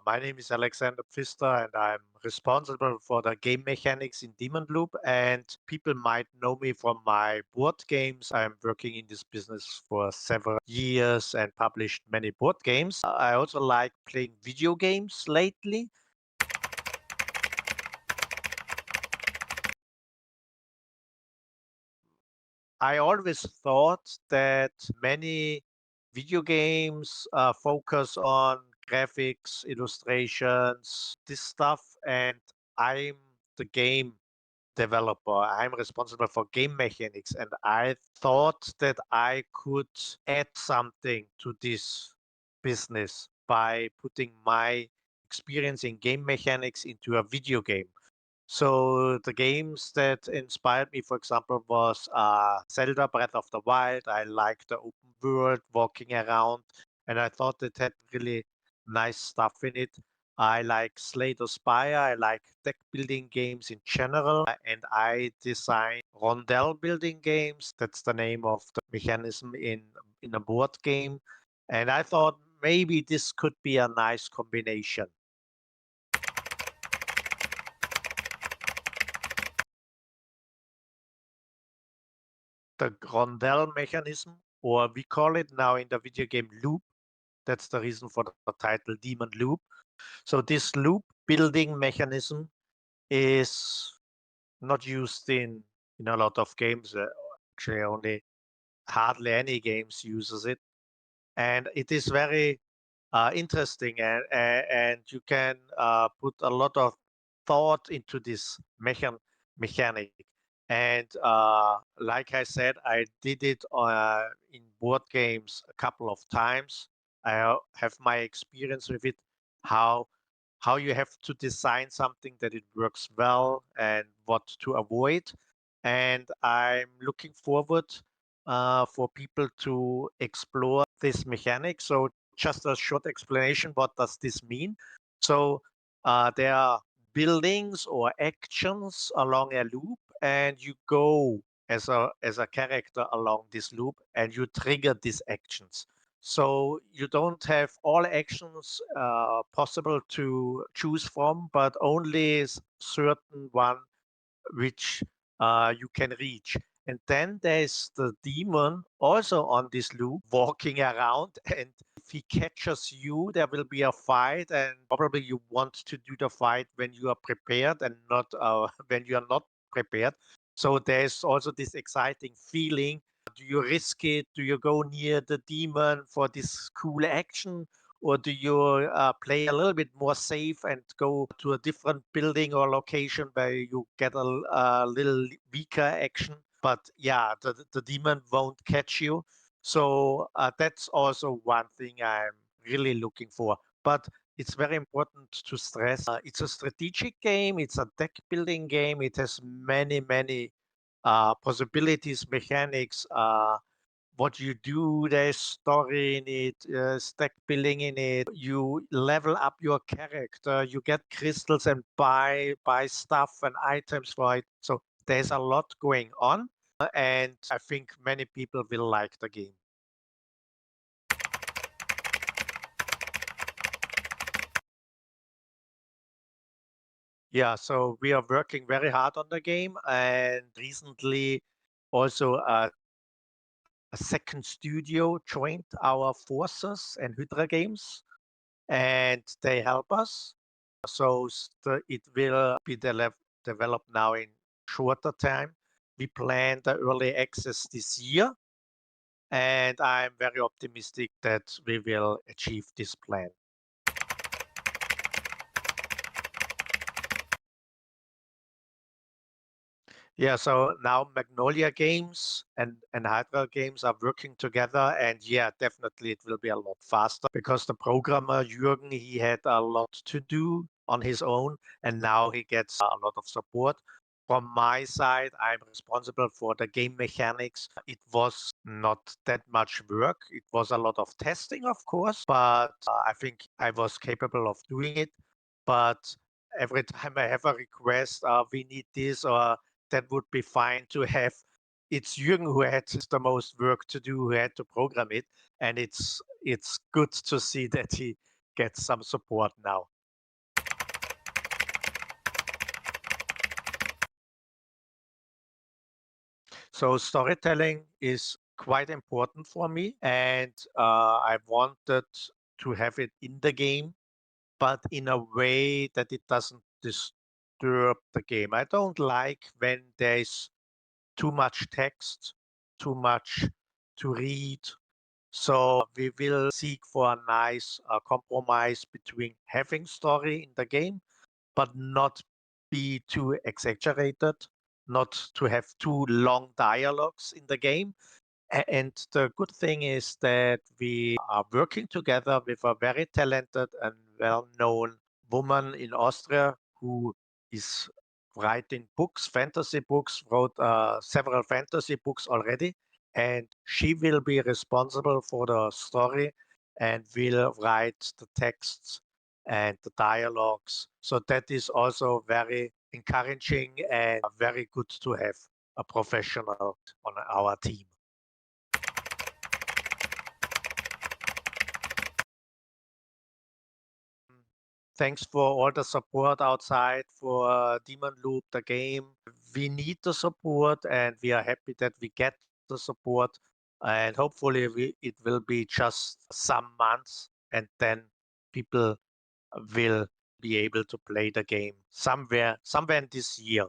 My name is Alexander Pfister, and I'm responsible for the game mechanics in Demon Loop. And people might know me from my board games. I'm working in this business for several years and published many board games. I also like playing video games lately. I always thought that many video games focus on graphics, illustrations, this stuff, and I'm the game developer. I'm responsible for game mechanics, and I thought that I could add something to this business by putting my experience in game mechanics into a video game. So the games that inspired me, for example, was Zelda Breath of the Wild. I like the open world, walking around, and I thought it had really nice stuff in it. I like Slay the Spire. I like deck building games in general, and I design rondel building games. That's the name of the mechanism in a board game. And I thought maybe this could be a nice combination. The rondel mechanism, or we call it now in the video game loop. That's the reason for the title Demon Loop. So this loop building mechanism is not used in a lot of games. Actually, only hardly any games uses it, and it is very interesting, and you can put a lot of thought into this mechanic. And like I said, I did it in board games a couple of times. I have my experience with it, how how you have to design something that it works well and what to avoid. And I'm looking forward for people to explore this mechanic. So just a short explanation, what does this mean? So there are buildings or actions along a loop, and you go as a character along this loop, and you trigger these actions. So you don't have all actions possible to choose from, but only certain one which you can reach. And then there's the demon also on this loop walking around. And if he catches you, there will be a fight. And probably you want to do the fight when you are prepared and not when you are not prepared. So there's also this exciting feeling. Do you risk it? Do you go near the demon for this cool action? Or do you play a little bit more safe and go to a different building or location where you get a little weaker action? But yeah, the demon won't catch you. So that's also one thing I'm really looking for. But it's very important to stress it's a strategic game, it's a deck building game, it has many possibilities, mechanics. What you do, there's story in it, stack building in it. You level up your character, you get crystals and buy stuff and items for it. So there's a lot going on, and I think many people will like the game. Yeah, so we are working very hard on the game, and recently also a second studio joined our forces and Hydra Games, and they help us. So it will be developed now in shorter time. We plan the early access this year, and I'm very optimistic that we will achieve this plan. Yeah, so now Magnolia Games and Hydra Games are working together, and yeah, definitely it will be a lot faster because the programmer Jürgen, he had a lot to do on his own, and now he gets a lot of support. From my side, I'm responsible for the game mechanics. It was not that much work. It was a lot of testing, of course, but I think I was capable of doing it. But every time I have a request, we need this, or that would be fine to have. It's Jürgen who had the most work to do, who had to program it, and it's good to see that get some support now. So storytelling is quite important for me, and I wanted to have it in the game, but in a way that it doesn't disturb the game. I don't like when there's too much text, too much to read. So we will seek for a nice compromise between having story in the game, but not be too exaggerated, not to have too long dialogues in the game. And the good thing is that we are working together with a very talented and well-known woman in Austria who is writing books, fantasy books, wrote several fantasy books already. And she will be responsible for the story and will write the texts and the dialogues. So that is also very encouraging and very good to have a professional on our team. Thanks for all the support outside for Demon Loop, the game. We need the support and we are happy that we get the support. And hopefully it will be just some months and then people will be able to play the game somewhere in this year.